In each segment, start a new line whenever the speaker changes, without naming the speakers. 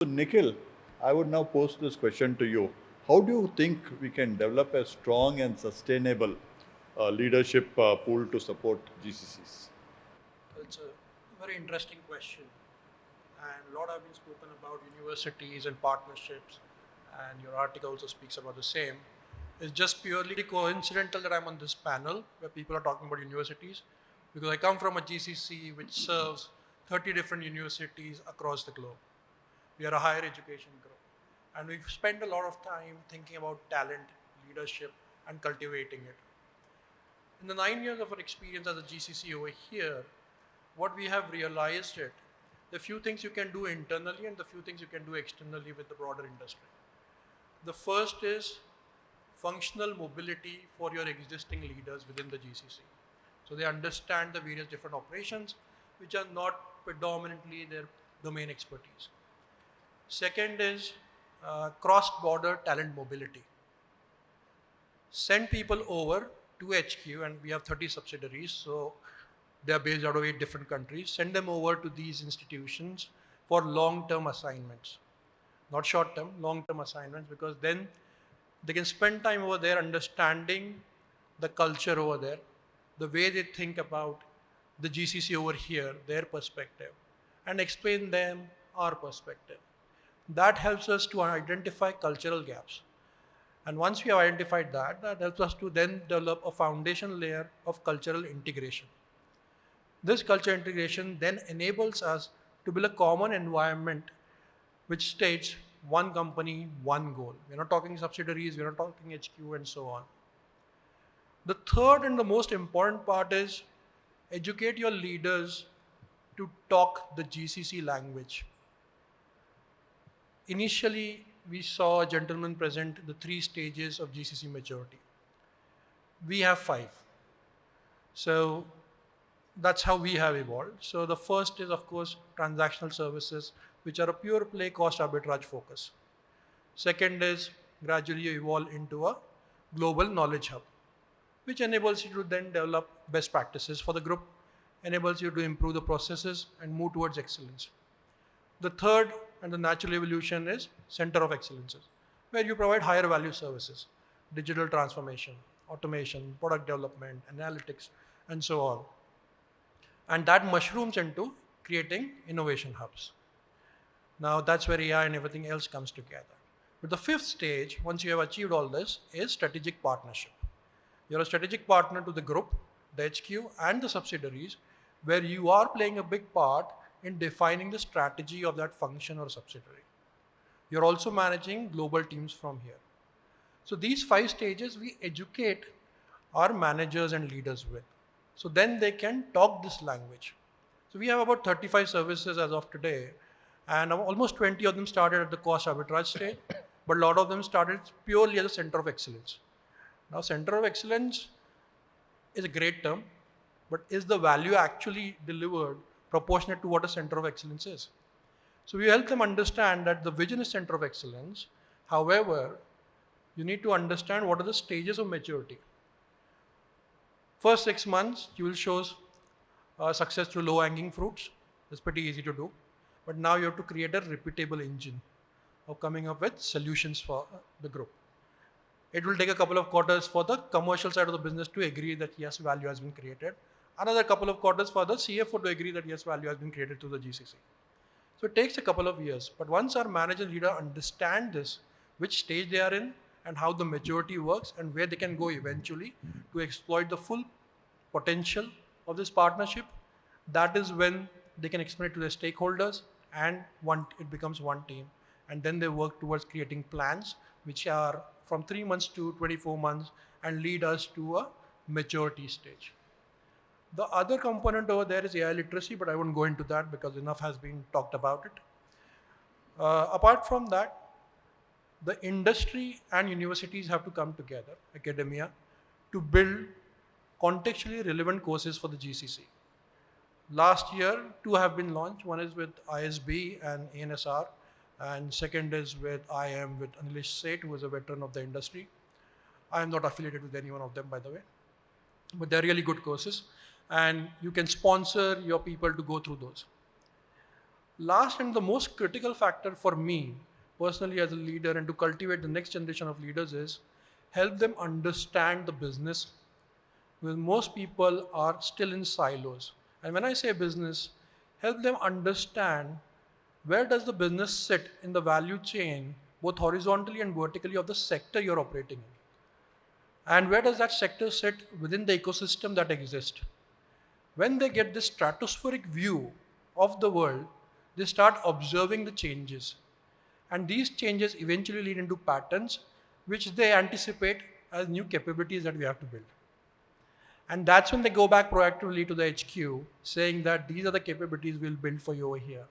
So, Nikhil, I would now pose this question to you. How do you think we can develop a strong and sustainable leadership pool to support GCCs?
It's a very interesting question, and a lot have been spoken about universities and partnerships, and your article also speaks about the same. It's just purely coincidental that I'm on this panel where people are talking about universities because I come from a GCC which serves 30 different universities across the globe. We are a higher education group, and we've spent a lot of time thinking about talent, leadership, and cultivating it. In the 9 years of our experience as a GCC over here, what we have realized it, the few things you can do internally and the few things you can do externally with the broader industry. The first is functional mobility for your existing leaders within the GCC. So they understand the various different operations which are not predominantly their domain expertise. Second is cross-border talent mobility. Send people over to HQ, and we have 30 subsidiaries, so they are based out of 8 different countries. Send them over to these institutions for long-term assignments, not short-term, long-term assignments, because then they can spend time over there understanding the culture over there, the way they think about the GCC over here, their perspective, and explain them our perspective. That helps us to identify cultural gaps. And once we have identified that, that helps us to then develop a foundation layer of cultural integration. This culture integration then enables us to build a common environment which states one company, one goal. We're not talking subsidiaries, we're not talking HQ and so on. The third and the most important part is educate your leaders to talk the GCC language. Initially, we saw a gentleman present the 3 stages of GCC maturity. We have 5. So that's how we have evolved. So the first is, of course, transactional services, which are a pure play cost arbitrage focus. Second is gradually evolve into a global knowledge hub, which enables you to then develop best practices for the group, enables you to improve the processes and move towards excellence. The third and the natural evolution is center of excellences, where you provide higher value services, digital transformation, automation, product development, analytics, and so on. And that mushrooms into creating innovation hubs. Now that's where AI and everything else comes together. But the fifth stage, once you have achieved all this, is strategic partnership. You're a strategic partner to the group, the HQ, and the subsidiaries, where you are playing a big part in defining the strategy of that function or subsidiary. You're also managing global teams from here. So these 5 stages we educate our managers and leaders with. So then they can talk this language. So we have about 35 services as of today, and almost 20 of them started at the cost arbitrage stage, but a lot of them started purely as a center of excellence. Now, center of excellence is a great term, but is the value actually delivered proportionate to what a center of excellence is? So we help them understand that the vision is center of excellence. However, you need to understand what are the stages of maturity. First 6 months, you will show success through low-hanging fruits. It's pretty easy to do. But now you have to create a repeatable engine of coming up with solutions for the group. It will take a couple of quarters for the commercial side of the business to agree that yes, value has been created. Another couple of quarters for the CFO to agree that yes, value has been created through the GCC. So it takes a couple of years. But once our manager leader understand this, which stage they are in and how the maturity works and where they can go eventually to exploit the full potential of this partnership, that is when they can explain it to their stakeholders and it becomes one team. And then they work towards creating plans which are from 3 months to 24 months and lead us to a maturity stage. The other component over there is AI literacy, but I won't go into that because enough has been talked about it. Apart from that, the industry and universities have to come together, academia, to build contextually relevant courses for the GCC. Last year, 2 have been launched. One is with ISB and ANSR, and second is with IM with Anilesh Seth, who is a veteran of the industry. I am not affiliated with any one of them, by the way, but they're really good courses, and you can sponsor your people to go through those. Last and the most critical factor for me personally as a leader and to cultivate the next generation of leaders is help them understand the business, because most people are still in silos. And when I say business, help them understand where does the business sit in the value chain, both horizontally and vertically of the sector you're operating in. And where does that sector sit within the ecosystem that exists? When they get this stratospheric view of the world, they start observing the changes. And these changes eventually lead into patterns which they anticipate as new capabilities that we have to build. And that's when they go back proactively to the HQ saying that these are the capabilities we'll build for you over here.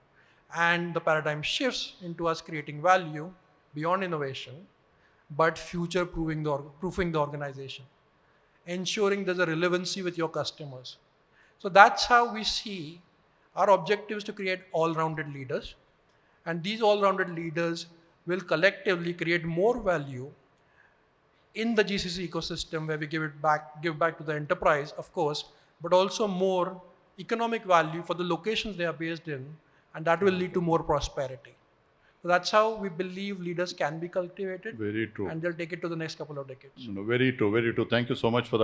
And the paradigm shifts into us creating value beyond innovation, but future proofing the organization, ensuring there's a relevancy with your customers. So that's how we see our objective is to create all-rounded leaders. And these all-rounded leaders will collectively create more value in the GCC ecosystem where we give back to the enterprise, of course, but also more economic value for the locations they are based in, and that will lead to more prosperity. So that's how we believe leaders can be cultivated.
Very true.
And they'll take it to the next couple of decades.
No, very true, very true. Thank you so much for that.